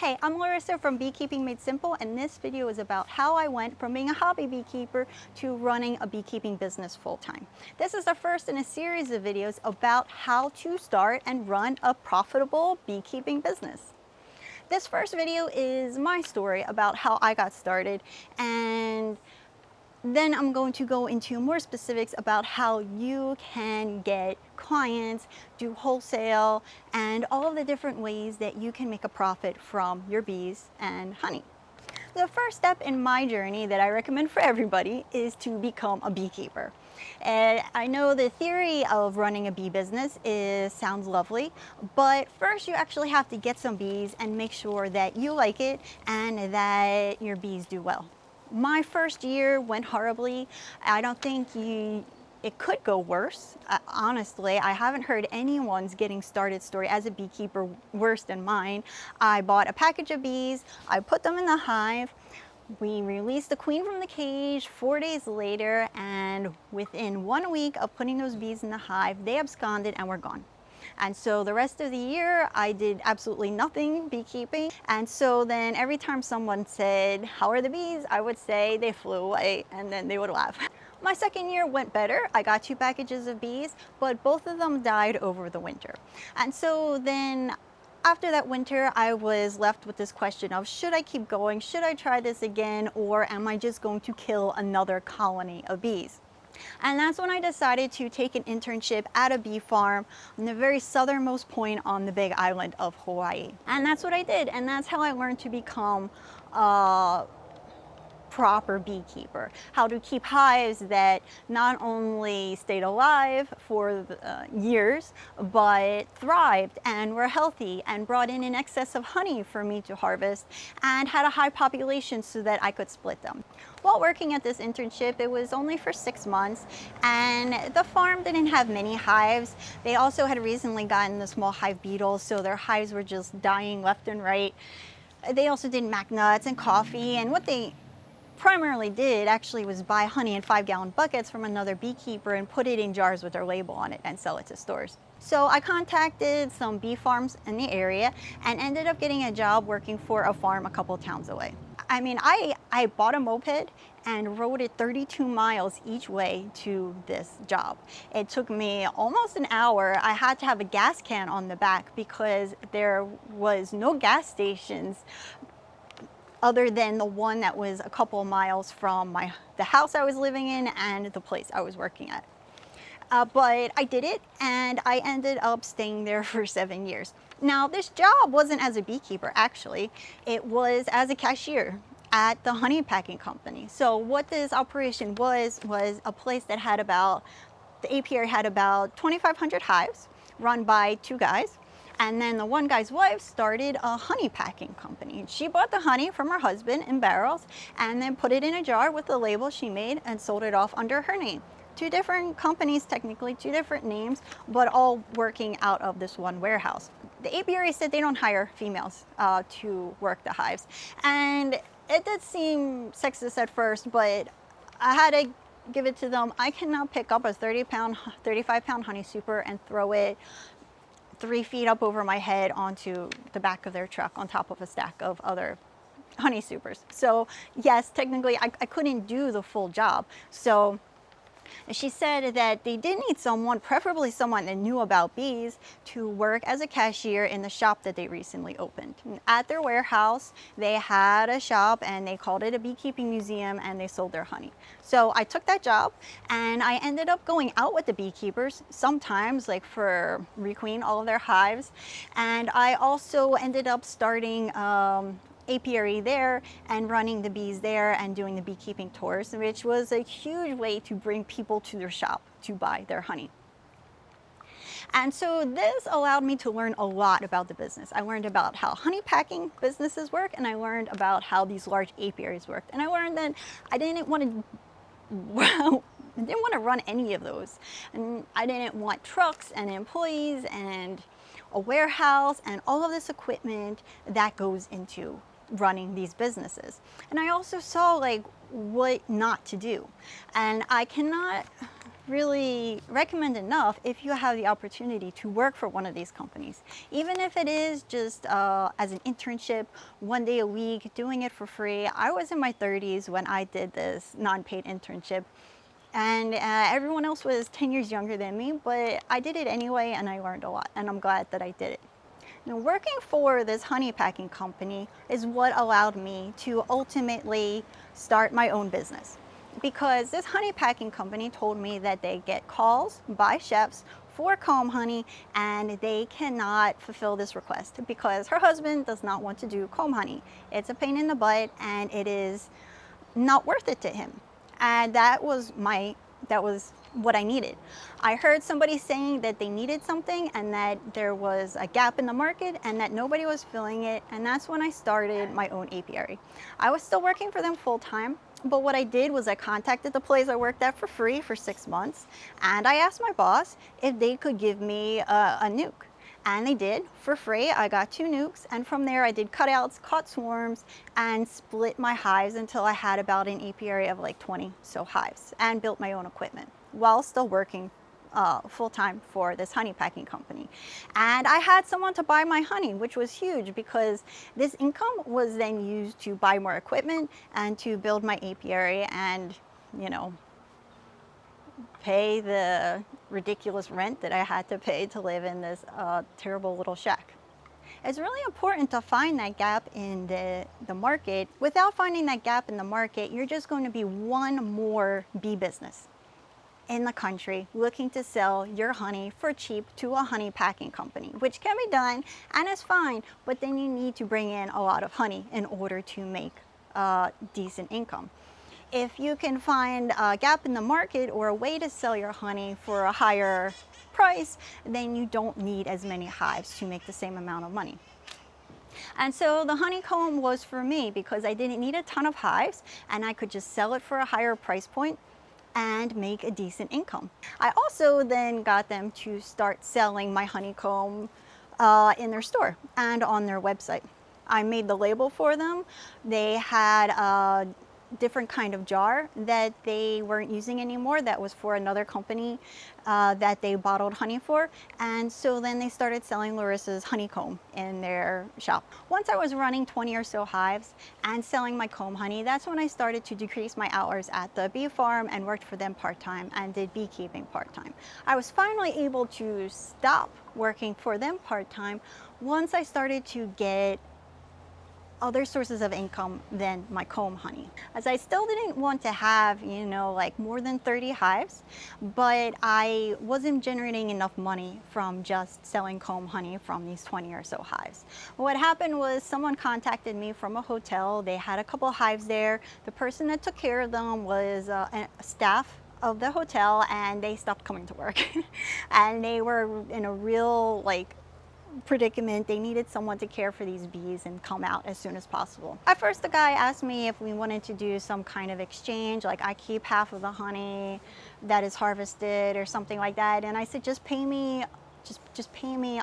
Hey, I'm Larissa from Beekeeping Made Simple, and this video is about how I went from being a hobby beekeeper to running a beekeeping business full-time. This is the first in a series of videos about how to start and run a profitable beekeeping business. This first video is my story about how I got started, and then I'm going to go into more specifics about how you can get clients, do wholesale, and all of the different ways that you can make a profit from your bees and honey. The first step in my journey that I recommend for everybody is to become a beekeeper. And I know the theory of running a bee business sounds lovely, but first you actually have to get some bees and make sure that you like it and that your bees do well. My first year went horribly. I don't think it could go worse. Honestly, I haven't heard anyone's getting started story as a beekeeper worse than mine. I bought a package of bees, I put them in the hive, we released the queen from the cage 4 days later, and within 1 week of putting those bees in the hive, they absconded and were gone. And so the rest of the year, I did absolutely nothing beekeeping. And so then every time someone said, "How are the bees?" I would say they flew away, and then they would laugh. My second year went better. I got 2 packages of bees, but both of them died over the winter. And so then after that winter, I was left with this question of, should I keep going? Should I try this again? Or am I just going to kill another colony of bees? And that's when I decided to take an internship at a bee farm on the very southernmost point on the big island of Hawaii. And that's what I did. And that's how I learned to become a proper beekeeper, how to keep hives that not only stayed alive for years, but thrived and were healthy and brought in excess of honey for me to harvest and had a high population so that I could split them. While working at this internship, it was only for 6 months, and the farm didn't have many hives. They also had recently gotten the small hive beetles, so their hives were just dying left and right. They also did mac nuts and coffee, and what they primarily did actually was buy honey in 5-gallon buckets from another beekeeper and put it in jars with their label on it and sell it to stores. So I contacted some bee farms in the area and ended up getting a job working for a farm a couple towns away. I mean, I bought a moped and rode it 32 miles each way to this job. It took me almost an hour. I had to have a gas can on the back because there was no gas stations other than the one that was a couple of miles from the house I was living in and the place I was working at. But I did it, and I ended up staying there for 7 years. Now, this job wasn't as a beekeeper, actually. It was as a cashier at the honey packing company. So what this operation was a place that had the apiary had about 2,500 hives run by 2 guys. And then the one guy's wife started a honey packing company. She bought the honey from her husband in barrels and then put it in a jar with the label she made and sold it off under her name. 2 different companies, technically 2 different names, but all working out of this one warehouse. The apiary said they don't hire females to work the hives. And it did seem sexist at first, but I had to give it to them. I cannot pick up a 35-pound honey super and throw it 3 feet up over my head onto the back of their truck on top of a stack of other honey supers. So yes, technically I couldn't do the full job. So she said that they did need someone, preferably someone that knew about bees, to work as a cashier in the shop that they recently opened. At their warehouse, they had a shop and they called it a beekeeping museum, and they sold their honey. So I took that job and I ended up going out with the beekeepers sometimes, like for requeen all of their hives. And I also ended up starting apiary there and running the bees there and doing the beekeeping tours, which was a huge way to bring people to their shop to buy their honey. And so this allowed me to learn a lot about the business. I learned about how honey packing businesses work, and I learned about how these large apiaries worked. And I learned that I didn't want to run any of those. And I didn't want trucks and employees and a warehouse and all of this equipment that goes into running these businesses. And I also saw like what not to do. And I cannot really recommend enough if you have the opportunity to work for one of these companies. Even if it is just as an internship, 1 day a week, doing it for free. I was in my 30s when I did this non-paid internship, and everyone else was 10 years younger than me, but I did it anyway and I learned a lot, and I'm glad that I did it. Now, working for this honey packing company is what allowed me to ultimately start my own business, because this honey packing company told me that they get calls by chefs for comb honey and they cannot fulfill this request because her husband does not want to do comb honey. It's a pain in the butt and it is not worth it to him. And that was what I needed. I heard somebody saying that they needed something and that there was a gap in the market and that nobody was filling it, and that's when I started my own apiary. I was still working for them full time, but what I did was I contacted the place I worked at for free for 6 months, and I asked my boss if they could give me a nuke. And they did for free. I got 2 nukes, and from there I did cutouts, caught swarms, and split my hives until I had about an apiary of like 20 so hives, and built my own equipment while still working full-time for this honey packing company. And I had someone to buy my honey, which was huge because this income was then used to buy more equipment and to build my apiary and, you know, pay the ridiculous rent that I had to pay to live in this terrible little shack. It's really important to find that gap in the market. Without finding that gap in the market, you're just going to be one more bee business in the country looking to sell your honey for cheap to a honey packing company, which can be done and is fine, but then you need to bring in a lot of honey in order to make decent income. If you can find a gap in the market or a way to sell your honey for a higher price, then you don't need as many hives to make the same amount of money. And so the honeycomb was for me because I didn't need a ton of hives and I could just sell it for a higher price point and make a decent income. I also then got them to start selling my honeycomb in their store and on their website. I made the label for them. They had a different kind of jar that they weren't using anymore that was for another company that they bottled honey for, and so then they started selling Larissa's honeycomb in their shop. Once I was running 20 or so hives and selling my comb honey, that's when I started to decrease my hours at the bee farm and worked for them part-time and did beekeeping part-time. I was finally able to stop working for them part-time once I started to get other sources of income than my comb honey, as I still didn't want to have, you know, like more than 30 hives, but I wasn't generating enough money from just selling comb honey from these 20 or so hives. What happened was someone contacted me from a hotel. They had a couple hives there. The person that took care of them was a staff of the hotel, and they stopped coming to work and they were in a real like predicament. They needed someone to care for these bees and come out as soon as possible. At first, the guy asked me if we wanted to do some kind of exchange, like I keep half of the honey that is harvested or something like that. And I said, just pay me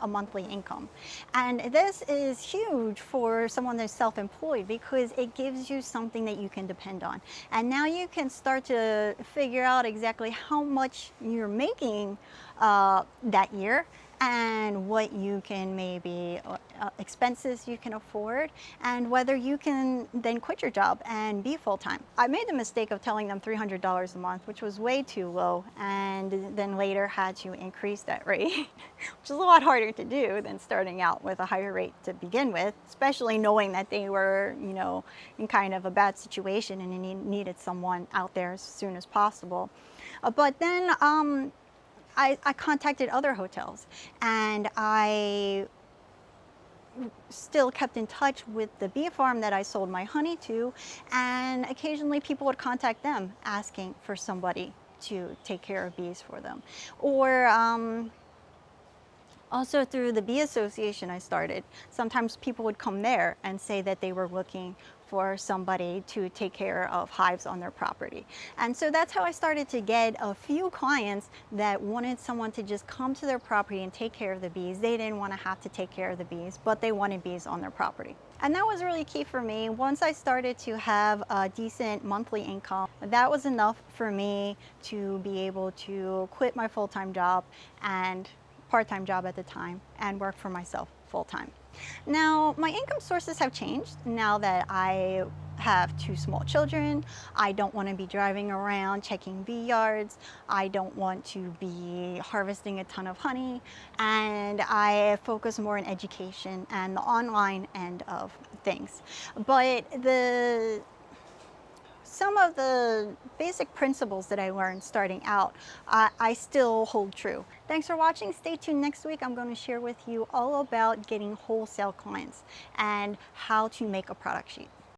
a monthly income. And this is huge for someone that's self-employed because it gives you something that you can depend on. And now you can start to figure out exactly how much you're making that year and what you can maybe expenses you can afford, and whether you can then quit your job and be full-time. I made the mistake of telling them $300 a month, which was way too low, and then later had to increase that rate, which is a lot harder to do than starting out with a higher rate to begin with, especially knowing that they were, you know, in kind of a bad situation and they needed someone out there as soon as possible. But then I contacted other hotels, and I still kept in touch with the bee farm that I sold my honey to, and occasionally people would contact them asking for somebody to take care of bees for them. Or also through the bee association I started, sometimes people would come there and say that they were looking for somebody to take care of hives on their property. And so that's how I started to get a few clients that wanted someone to just come to their property and take care of the bees. They didn't want to have to take care of the bees, but they wanted bees on their property. And that was really key for me. Once I started to have a decent monthly income, that was enough for me to be able to quit my full-time job and part-time job at the time and work for myself full-time. Now, my income sources have changed now that I have two small children. I don't want to be driving around checking bee yards. I don't want to be harvesting a ton of honey. And I focus more on education and the online end of things. But some of the basic principles that I learned starting out, I still hold true. Thanks for watching. Stay tuned next week. I'm going to share with you all about getting wholesale clients and how to make a product sheet.